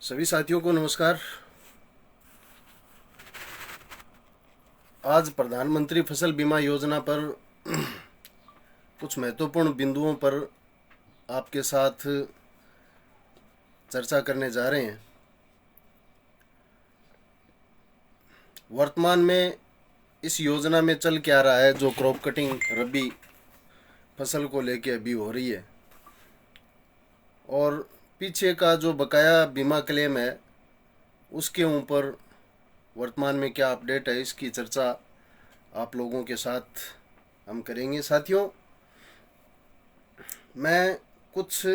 सभी साथियों को नमस्कार। आज प्रधानमंत्री फसल बीमा योजना पर कुछ महत्वपूर्ण बिंदुओं पर आपके साथ चर्चा करने जा रहे हैं। वर्तमान में इस योजना में चल क्या रहा है, जो क्रॉप कटिंग रबी फसल को लेके अभी हो रही है, और पीछे का जो बकाया बीमा क्लेम है उसके ऊपर वर्तमान में क्या अपडेट है, इसकी चर्चा आप लोगों के साथ हम करेंगे। साथियों, मैं कुछ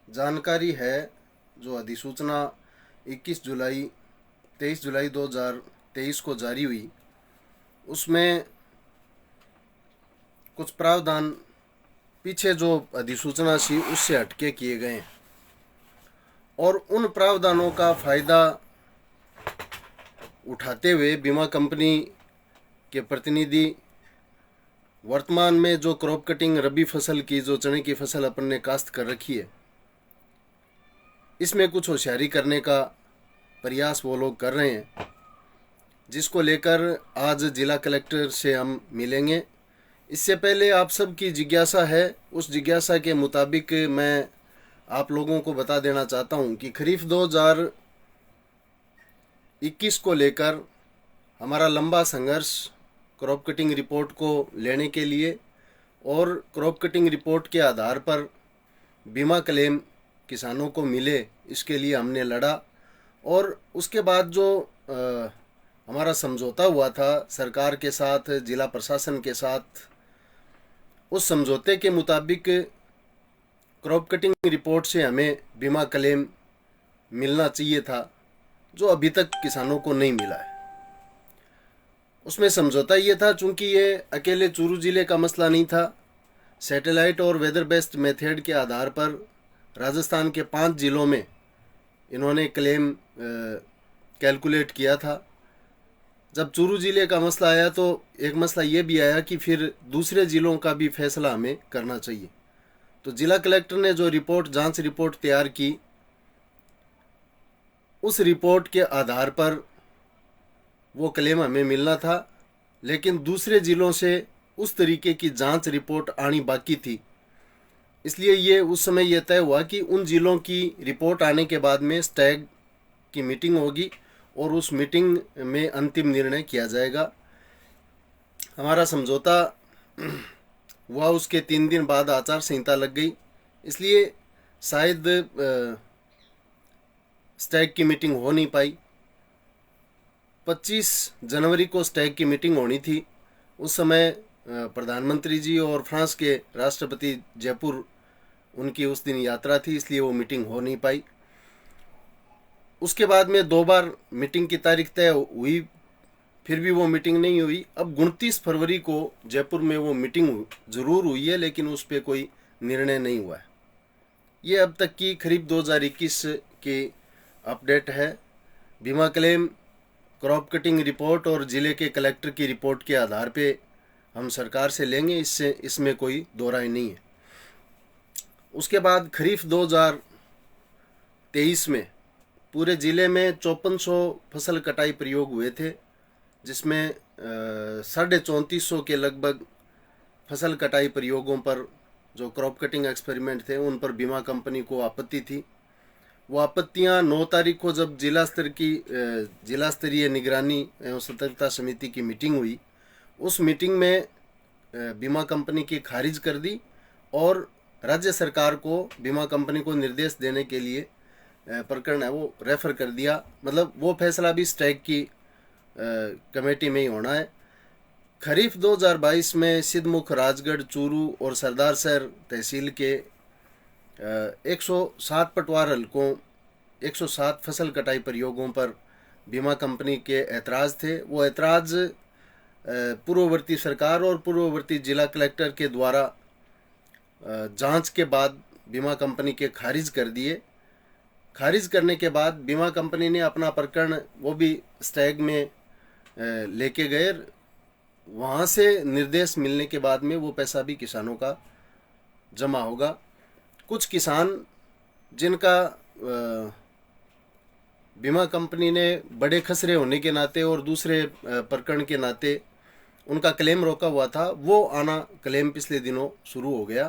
जानकारी है जो अधिसूचना 23 जुलाई 2023 को जारी हुई, उसमें कुछ प्रावधान पीछे जो अधिसूचना थी उससे हटके किए गए हैं, और उन प्रावधानों का फ़ायदा उठाते हुए बीमा कंपनी के प्रतिनिधि वर्तमान में जो क्रॉप कटिंग रबी फसल की, जो चने की फसल अपन ने काश्त कर रखी है, इसमें कुछ होशियारी करने का प्रयास वो लोग कर रहे हैं, जिसको लेकर आज जिला कलेक्टर से हम मिलेंगे। इससे पहले आप सब की जिज्ञासा है, उस जिज्ञासा के मुताबिक मैं आप लोगों को बता देना चाहता हूं कि खरीफ 2021 को लेकर हमारा लंबा संघर्ष क्रॉप कटिंग रिपोर्ट को लेने के लिए और क्रॉप कटिंग रिपोर्ट के आधार पर बीमा क्लेम किसानों को मिले, इसके लिए हमने लड़ा। और उसके बाद जो हमारा समझौता हुआ था सरकार के साथ, जिला प्रशासन के साथ, उस समझौते के मुताबिक क्रॉप कटिंग रिपोर्ट से हमें बीमा क्लेम मिलना चाहिए था, जो अभी तक किसानों को नहीं मिला है। उसमें समझौता ये था, चूंकि ये अकेले चूरू जिले का मसला नहीं था, सैटेलाइट और वेदर बेस्ड मेथड के आधार पर राजस्थान के 5 जिलों में इन्होंने क्लेम कैलकुलेट किया था। जब चूरू जिले का मसला आया तो एक मसला ये भी आया कि फिर दूसरे ज़िलों का भी फैसला हमें करना चाहिए। तो जिला कलेक्टर ने जो जांच रिपोर्ट तैयार की, उस रिपोर्ट के आधार पर वो क्लेम हमें मिलना था, लेकिन दूसरे ज़िलों से उस तरीके की जांच रिपोर्ट आनी बाकी थी। इसलिए ये उस समय यह तय हुआ कि उन ज़िलों की रिपोर्ट आने के बाद में स्टैग की मीटिंग होगी और उस मीटिंग में अंतिम निर्णय किया जाएगा। हमारा समझौता हुआ, उसके 3 दिन बाद आचार संहिता लग गई, इसलिए शायद स्टैग की मीटिंग हो नहीं पाई। 25 जनवरी को स्टैग की मीटिंग होनी थी। उस समय प्रधानमंत्री जी और फ्रांस के राष्ट्रपति जयपुर, उनकी उस दिन यात्रा थी, इसलिए वो मीटिंग हो नहीं पाई। उसके बाद में 2 बार मीटिंग की तारीख तय हुई, फिर भी वो मीटिंग नहीं हुई। अब 29 फरवरी को जयपुर में वो मीटिंग ज़रूर हुई है, लेकिन उस पर कोई निर्णय नहीं हुआ है। ये अब तक की खरीफ 2021 की अपडेट है। बीमा क्लेम, क्रॉप कटिंग रिपोर्ट और ज़िले के कलेक्टर की रिपोर्ट के आधार पे हम सरकार से लेंगे, इसमें कोई दो राय नहीं है। उसके बाद खरीफ 2023 में पूरे ज़िले में 5400 फसल कटाई प्रयोग हुए थे, जिसमें 3450 के लगभग फसल कटाई प्रयोगों पर, जो क्रॉप कटिंग एक्सपेरिमेंट थे, उन पर बीमा कंपनी को आपत्ति थी। वो आपत्तियां 9 तारीख को जब जिला स्तरीय निगरानी एवं सतर्कता समिति की मीटिंग हुई, उस मीटिंग में बीमा कंपनी की खारिज कर दी और राज्य सरकार को बीमा कंपनी को निर्देश देने के लिए प्रकरण है वो रेफर कर दिया। मतलब वो फैसला भी स्टैग की कमेटी में ही होना है। खरीफ 2022 में सिद्धमुख, राजगढ़, चूरू और सरदार शहर तहसील के 107 पटवार हलकों, 107 फसल कटाई प्रयोगों पर बीमा कंपनी के ऐतराज़ थे। वो ऐतराज़ पूर्ववर्ती सरकार और पूर्ववर्ती जिला कलेक्टर के द्वारा जांच के बाद बीमा कंपनी के खारिज कर दिए। खारिज करने के बाद बीमा कंपनी ने अपना प्रकरण वो भी स्टैग में लेके गए। वहाँ से निर्देश मिलने के बाद में वो पैसा भी किसानों का जमा होगा। कुछ किसान जिनका बीमा कंपनी ने बड़े खसरे होने के नाते और दूसरे प्रकरण के नाते उनका क्लेम रोका हुआ था, वो आना क्लेम पिछले दिनों शुरू हो गया।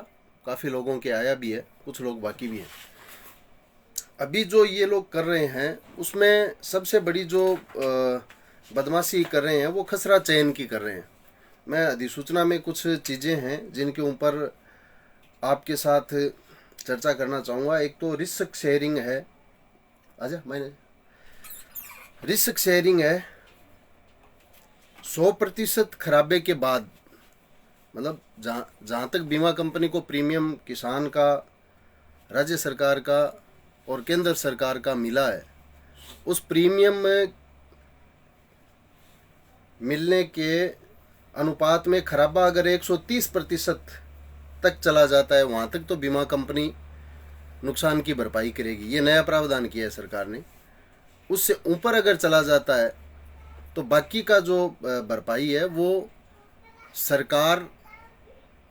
काफ़ी लोगों के आया भी है, कुछ लोग बाकी भी हैं। अभी जो ये लोग कर रहे हैं उसमें सबसे बड़ी जो बदमाशी कर रहे हैं वो खसरा चयन की कर रहे हैं। मैं अधिसूचना में कुछ चीज़ें हैं जिनके ऊपर आपके साथ चर्चा करना चाहूँगा। एक तो रिस्क शेयरिंग है, आजा मैंने रिस्क शेयरिंग है। 100% खराबे के बाद, मतलब जहाँ तक बीमा कंपनी को प्रीमियम किसान का, राज्य सरकार का और केंद्र सरकार का मिला है, उस प्रीमियम में मिलने के अनुपात में खराबा अगर 130% तक चला जाता है, वहाँ तक तो बीमा कंपनी नुकसान की भरपाई करेगी। ये नया प्रावधान किया है सरकार ने। उससे ऊपर अगर चला जाता है तो बाकी का जो भरपाई है वो सरकार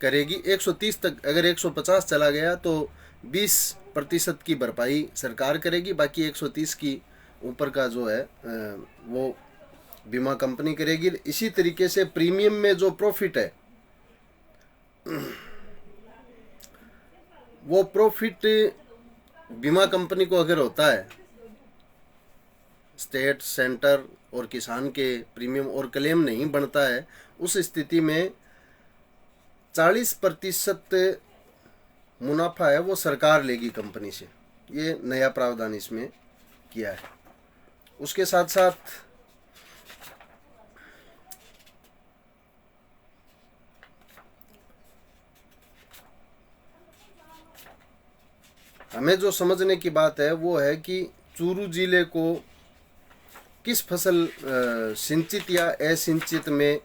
करेगी। 130 तक, अगर 150 चला गया तो 20% की भरपाई सरकार करेगी, बाकी 130 की ऊपर का जो है वो बीमा कंपनी करेगी। इसी तरीके से प्रीमियम में जो प्रॉफिट है वो प्रॉफिट बीमा कंपनी को अगर होता है, स्टेट, सेंटर और किसान के प्रीमियम और क्लेम नहीं बनता है, उस स्थिति में 40% मुनाफा है वो सरकार लेगी कंपनी से। ये नया प्रावधान इसमें किया है। उसके साथ साथ हमें जो समझने की बात है वो है कि चूरू जिले को किस फसल सिंचित या असिंचित में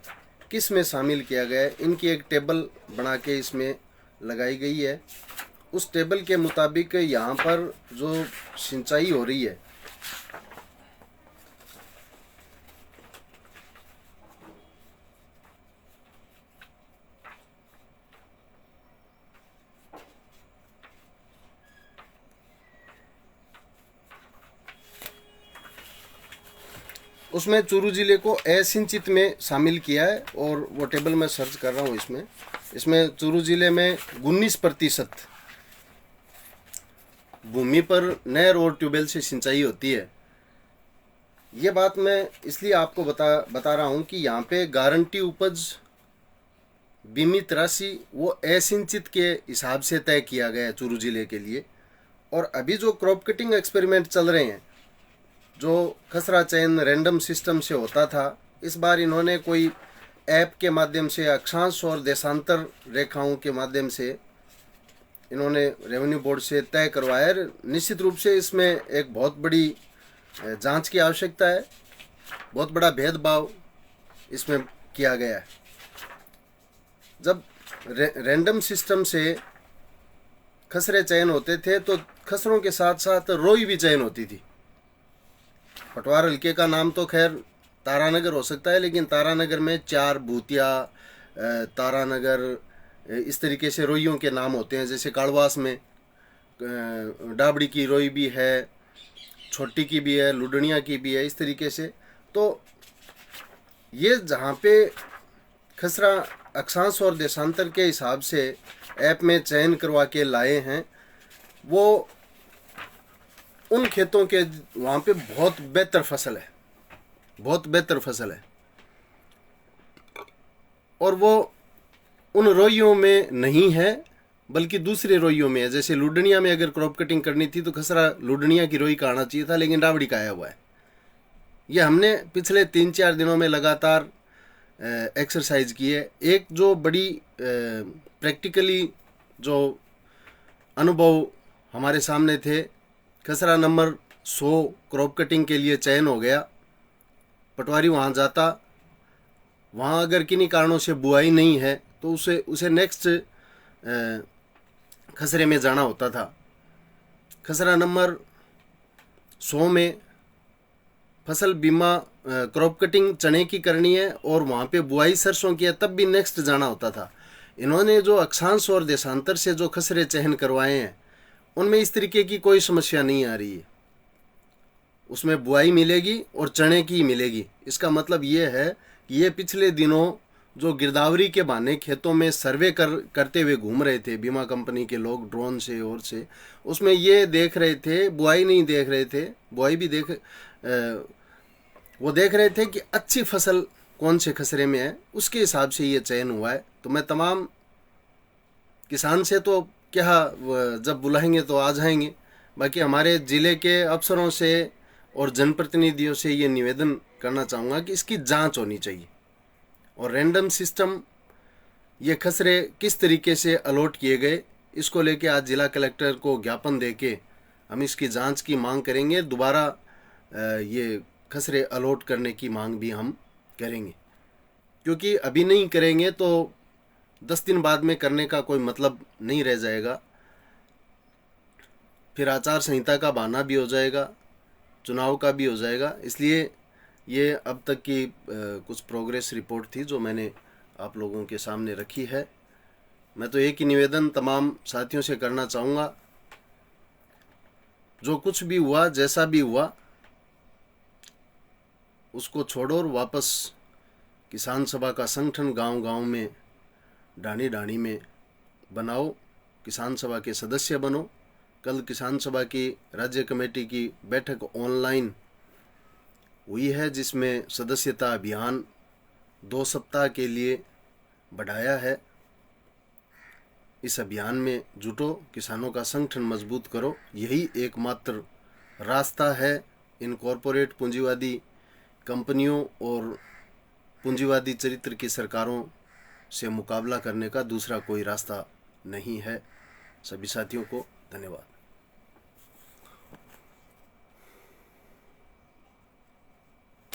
किस में शामिल किया गया है, इनकी एक टेबल बना के इसमें लगाई गई है। उस टेबल के मुताबिक यहाँ पर जो सिंचाई हो रही है उसमें चूरू जिले को असिंचित में शामिल किया है। और वो टेबल मैं सर्च कर रहा हूँ इसमें चूरू जिले में 19% भूमि पर नहर और ट्यूबवेल से सिंचाई होती है। ये बात मैं इसलिए आपको बता रहा हूँ कि यहाँ पे गारंटी उपज बीमित राशि वो असिंचित के हिसाब से तय किया गया है चूरू जिले के लिए। और अभी जो क्रॉप कटिंग एक्सपेरिमेंट चल रहे हैं, जो खसरा चयन रैंडम सिस्टम से होता था, इस बार इन्होंने कोई ऐप के माध्यम से, अक्षांश और देशांतर रेखाओं के माध्यम से इन्होंने रेवेन्यू बोर्ड से तय करवाया है। निश्चित रूप से इसमें एक बहुत बड़ी जांच की आवश्यकता है, बहुत बड़ा भेदभाव इसमें किया गया है। जब रैंडम सिस्टम से खसरे चयन होते थे तो खसरों के साथ साथ रोई भी चयन होती थी। पटवार हल्के का नाम तो खैर तारानगर हो सकता है, लेकिन तारानगर में 4 भूतिया, तारानगर, इस तरीके से रोइयों के नाम होते हैं। जैसे कालवास में डाबड़ी की रोई भी है, छोटी की भी है, लुडनिया की भी है, इस तरीके से। तो ये जहाँ पे खसरा अक्षांश और देशांतर के हिसाब से ऐप में चयन करवा के लाए हैं, वो उन खेतों के वहाँ पे बहुत बेहतर फसल है, बहुत बेहतर फसल है। और वो उन रोइयों में नहीं है, बल्कि दूसरे रोइयों में है। जैसे लुडनिया में अगर क्रॉप कटिंग करनी थी तो खसरा लुडनिया की रोई का आना चाहिए था, लेकिन डाबड़ी का आया हुआ है। ये हमने पिछले 3-4 दिनों में लगातार एक्सरसाइज की है। एक जो बड़ी प्रैक्टिकली जो अनुभव हमारे सामने थे, खसरा नंबर 100 क्रॉप कटिंग के लिए चयन हो गया। पटवारी वहाँ जाता, वहाँ अगर किन्हीं कारणों से बुआई नहीं है तो उसे नेक्स्ट खसरे में जाना होता था। खसरा नंबर 100 में फसल बीमा क्रॉप कटिंग चने की करनी है और वहाँ पे बुआई सरसों की है, तब भी नेक्स्ट जाना होता था। इन्होंने जो अक्षांश और देशांतर से जो खसरे चयन करवाए हैं, उनमें इस तरीके की कोई समस्या नहीं आ रही है। उसमें बुआई मिलेगी और चने की मिलेगी। इसका मतलब ये है कि ये पिछले दिनों जो गिरदावरी के बहाने खेतों में सर्वे करते हुए घूम रहे थे बीमा कंपनी के लोग ड्रोन से और से, उसमें ये देख रहे थे, बुआई नहीं देख रहे थे, बुआई भी वो देख रहे थे कि अच्छी फसल कौन से खसरे में है, उसके हिसाब से ये चयन हुआ है। तो मैं तमाम किसान से तो क्या, जब बुलाएंगे तो आ जाएंगे, बाकी हमारे ज़िले के अफसरों से और जनप्रतिनिधियों से ये निवेदन करना चाहूँगा कि इसकी जांच होनी चाहिए और रैंडम सिस्टम ये खसरे किस तरीके से अलॉट किए गए, इसको लेके आज जिला कलेक्टर को ज्ञापन देके हम इसकी जांच की मांग करेंगे। दोबारा ये खसरे अलॉट करने की मांग भी हम करेंगे, क्योंकि अभी नहीं करेंगे तो 10 दिन बाद में करने का कोई मतलब नहीं रह जाएगा। फिर आचार संहिता का बहाना भी हो जाएगा, चुनाव का भी हो जाएगा। इसलिए ये अब तक की कुछ प्रोग्रेस रिपोर्ट थी जो मैंने आप लोगों के सामने रखी है। मैं तो एक ही निवेदन तमाम साथियों से करना चाहूँगा, जो कुछ भी हुआ, जैसा भी हुआ, उसको छोड़ो और वापस किसान सभा का संगठन गांव-गांव में, ढाणी-ढाणी में बनाओ, किसान सभा के सदस्य बनो। कल किसान सभा की राज्य कमेटी की बैठक ऑनलाइन हुई है, जिसमें सदस्यता अभियान 2 सप्ताह के लिए बढ़ाया है। इस अभियान में जुटो, किसानों का संगठन मजबूत करो। यही एकमात्र रास्ता है इन कॉरपोरेट पूंजीवादी कंपनियों और पूंजीवादी चरित्र की सरकारों से मुकाबला करने का दूसरा कोई रास्ता नहीं है। सभी साथियों को धन्यवाद।